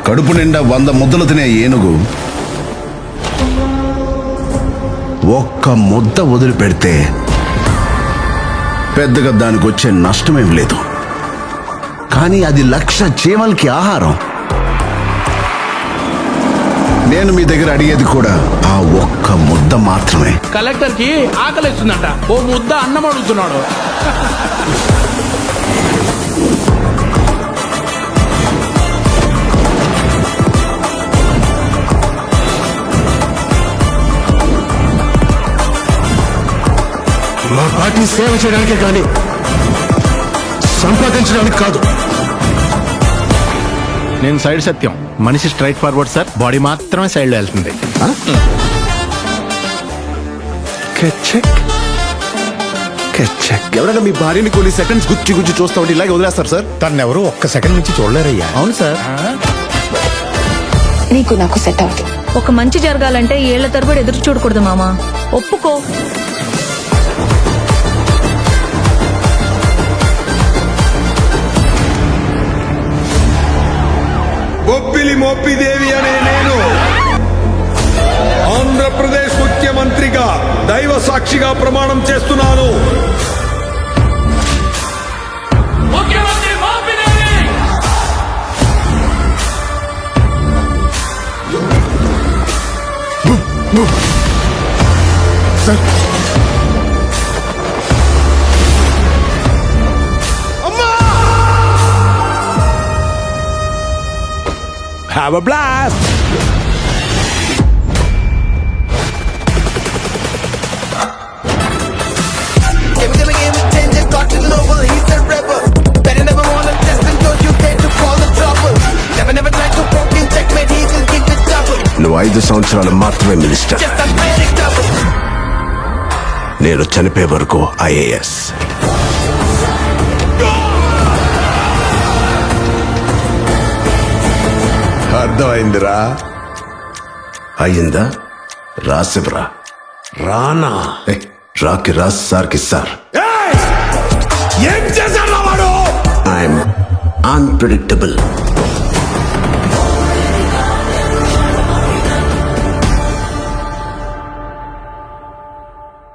కడుపు నిండా 100 ముద్దలు తినే ఏనుగు ఒక్క ముద్ద వదిలిపెడితే పెద్దగా దానికి వచ్చే నష్టమేం లేదు. కానీ అది 1,00,000 చీమలకి ఆహారం. నేను మీ దగ్గర అడిగేది కూడా ఆ ఒక్క ముద్ద మాత్రమే. కలెక్టర్ కి ఆకలిస్తుందంట, ఓ ముద్ద అన్నం అడుగుతున్నాడు. మా పార్టీని సేవ చేయడానికే కానీ సంపాదించడానికి కాదు. నేను సైడ్ సత్యం, మనిషి స్ట్రైట్ ఫార్వర్డ్ సార్, బాడీ మాత్రమే సైడ్ లో వెళ్తుంది. ఎవరైనా మీ భార్యని కొన్ని సెకండ్స్ గుచ్చి చూస్తా ఉంటే ఇలాగే వదిలేస్తారు సార్? తనెవరూ ఒక్క సెకండ్ నుంచి చూడలేరయ్యా. అవును సార్. నీకు నాకు సెట్ అవుతుంది. ఒక మంచి జరగాలంటే ఏళ్ల తరబడి ఎదురు చూడకూడదు మామా, ఒప్పుకో. బొబ్బిలి మోపిదేవి అనే నేను ఆంధ్రప్రదేశ్ ముఖ్యమంత్రిగా దైవ సాక్షిగా ప్రమాణం చేస్తున్నాను. Sir Have a blast! నువ్వు 5 సంవత్సరాలు మాత్రమే మినిస్టర్. నేను చనిపోయే వరకు IAS. అర్థమైందిరా? అయ్యిందా? రాసివరా రానా? రాకి రాస్ సార్కి సార్. ఏం చేశాడు వాడు? I'm unpredictable.